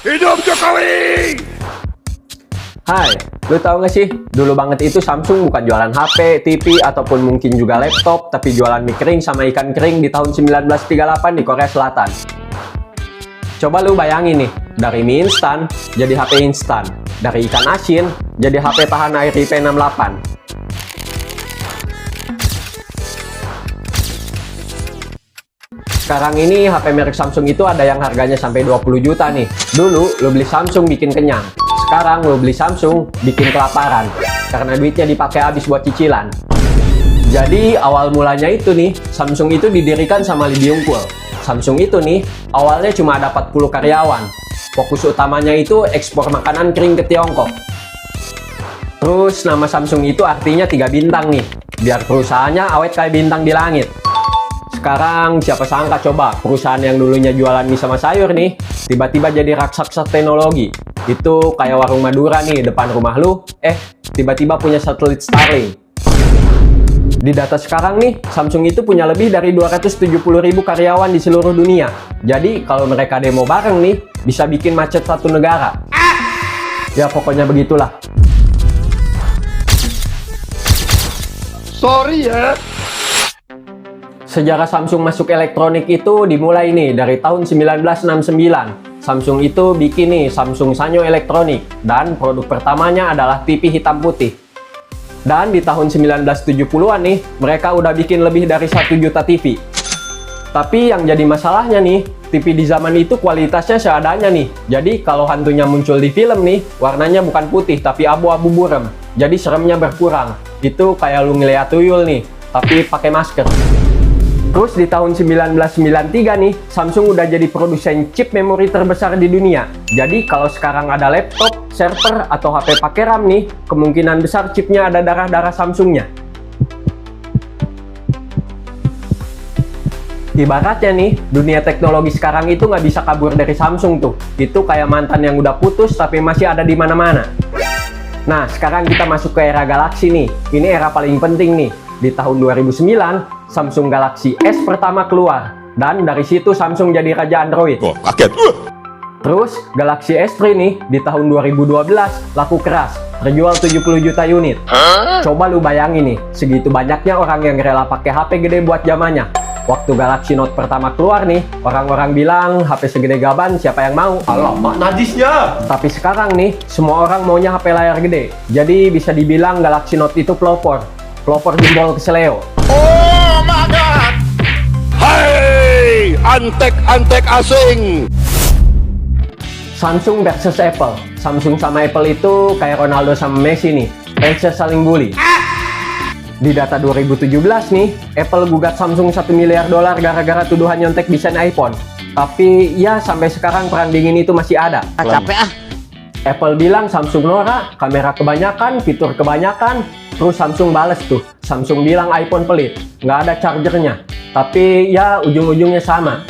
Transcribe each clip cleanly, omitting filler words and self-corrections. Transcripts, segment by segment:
Hidup Jokowi! Hai, lu tahu nggak sih? Dulu banget itu Samsung bukan jualan HP, TV, ataupun mungkin juga laptop, tapi jualan mie kering sama ikan kering di tahun 1938 di Korea Selatan. Coba lu bayangin nih, dari mie instan jadi HP instan, dari ikan asin jadi HP tahan air IP68. Sekarang ini HP merek Samsung itu ada yang harganya sampai 20 juta nih. Dulu lu beli Samsung bikin kenyang. Sekarang lu beli Samsung bikin kelaparan. Karena duitnya dipakai habis buat cicilan. Jadi awal mulanya itu nih, Samsung itu didirikan sama Lee Byung-chul. Samsung itu nih, awalnya cuma ada 40 karyawan. Fokus utamanya itu ekspor makanan kering ke Tiongkok. Terus nama Samsung itu artinya 3 bintang nih. Biar perusahaannya awet kayak bintang di langit. Sekarang siapa sangka coba perusahaan yang dulunya jualan mie sama sayur nih tiba-tiba jadi raksasa teknologi. Itu kayak warung Madura nih depan rumah lu, tiba-tiba punya satelit Starlink. Di data sekarang nih, Samsung itu punya lebih dari 270.000 karyawan di seluruh dunia. Jadi kalau mereka demo bareng nih, bisa bikin macet satu negara. Ya pokoknya begitulah. Sorry ya. Sejarah Samsung masuk elektronik itu dimulai nih dari tahun 1969. Samsung itu bikin nih Samsung Sanyo Elektronik dan produk pertamanya adalah TV hitam putih. Dan di tahun 1970-an nih mereka udah bikin lebih dari 1 juta TV. Tapi yang jadi masalahnya nih, TV di zaman itu kualitasnya seadanya nih. Jadi kalau hantunya muncul di film nih, warnanya bukan putih tapi abu-abu buram. Jadi seremnya berkurang. Itu kayak lu ngeliat tuyul nih, tapi pakai masker. Terus di tahun 1993 nih, Samsung udah jadi produsen chip memori terbesar di dunia. Jadi kalau sekarang ada laptop, server, atau HP pakai RAM nih, kemungkinan besar chipnya ada darah-darah Samsungnya. Ibaratnya nih, dunia teknologi sekarang itu nggak bisa kabur dari Samsung tuh. Itu kayak mantan yang udah putus tapi masih ada di mana-mana. Nah, sekarang kita masuk ke era Galaxy nih. Ini era paling penting nih. Di tahun 2009, Samsung Galaxy S pertama keluar. Dan dari situ Samsung jadi raja Android. Oh, kaget. Terus Galaxy S3 nih di tahun 2012 laku keras, terjual 70 juta unit. Coba lu bayangin nih, segitu banyaknya orang yang rela pakai HP gede buat zamannya. Waktu Galaxy Note pertama keluar nih, orang-orang bilang HP segede gaban siapa yang mau? Alamak najisnya. Tapi sekarang nih, semua orang maunya HP layar gede. Jadi bisa dibilang Galaxy Note itu pelopor jempol keseleo. Oh my god. Hai, antek-antek asing. Samsung versus Apple. Samsung sama Apple itu kayak Ronaldo sama Messi nih. Fansnya saling bully. Di data 2017 nih, Apple gugat Samsung $1 miliar gara-gara tuduhan nyontek desain iPhone. Tapi ya sampai sekarang perang dingin itu masih ada. Capek ah. Apple bilang Samsung norak, kamera kebanyakan, fitur kebanyakan. Terus Samsung bales tuh, Samsung bilang iPhone pelit, nggak ada chargernya. Tapi ya ujung-ujungnya sama.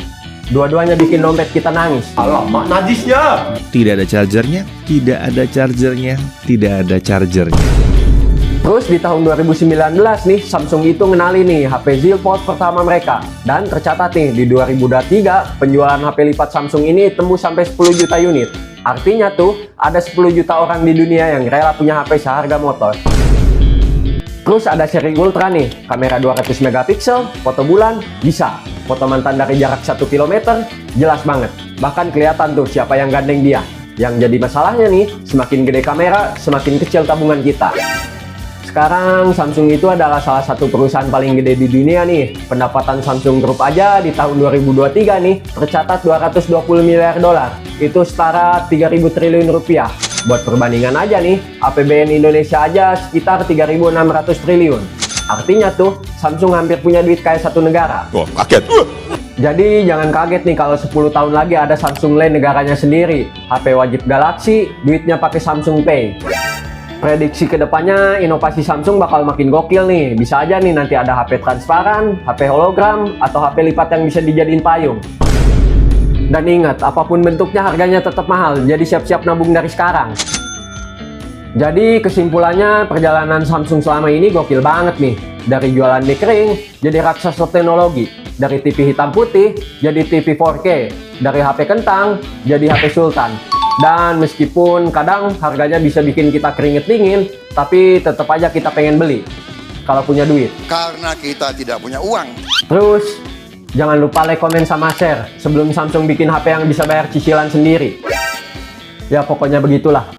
Dua-duanya bikin dompet kita nangis. Alamak najisnya. Tidak ada chargernya, tidak ada chargernya, tidak ada chargernya. Terus di tahun 2019 nih, Samsung itu ngenalin nih HP Z Fold pertama mereka. Dan tercatat nih, di 2023 penjualan HP lipat Samsung ini tembus sampai 10 juta unit. Artinya tuh, ada 10 juta orang di dunia yang rela punya HP seharga motor. Terus ada seri Ultra nih, kamera 200 megapiksel, foto bulan, bisa. Foto mantan dari jarak 1 km, jelas banget. Bahkan kelihatan tuh siapa yang gandeng dia. Yang jadi masalahnya nih, semakin gede kamera, semakin kecil tabungan kita. Sekarang Samsung itu adalah salah satu perusahaan paling gede di dunia nih. Pendapatan Samsung Group aja di tahun 2023 nih tercatat 220 miliar dolar. Itu setara 3.000 triliun rupiah. Buat perbandingan aja nih, APBN Indonesia aja sekitar 3.600 triliun. Artinya tuh Samsung hampir punya duit kayak satu negara. Oh, kaget. Jadi jangan kaget nih kalau 10 tahun lagi ada Samsung lain negaranya sendiri. HP wajib Galaxy, duitnya pakai Samsung Pay. Prediksi kedepannya inovasi Samsung bakal makin gokil nih. Bisa aja nih nanti ada HP transparan, HP hologram, atau HP lipat yang bisa dijadiin payung. Dan ingat, apapun bentuknya harganya tetap mahal, jadi siap-siap nabung dari sekarang. Jadi kesimpulannya perjalanan Samsung selama ini gokil banget nih. Dari jualan mie kering, jadi raksasa teknologi. Dari TV hitam putih, jadi TV 4K. Dari HP kentang, jadi HP Sultan. Dan meskipun kadang harganya bisa bikin kita keringet dingin, tapi tetap aja kita pengen beli kalau punya duit. Karena kita tidak punya uang. Terus, jangan lupa like, komen, sama share sebelum Samsung bikin HP yang bisa bayar cicilan sendiri. Ya pokoknya begitulah.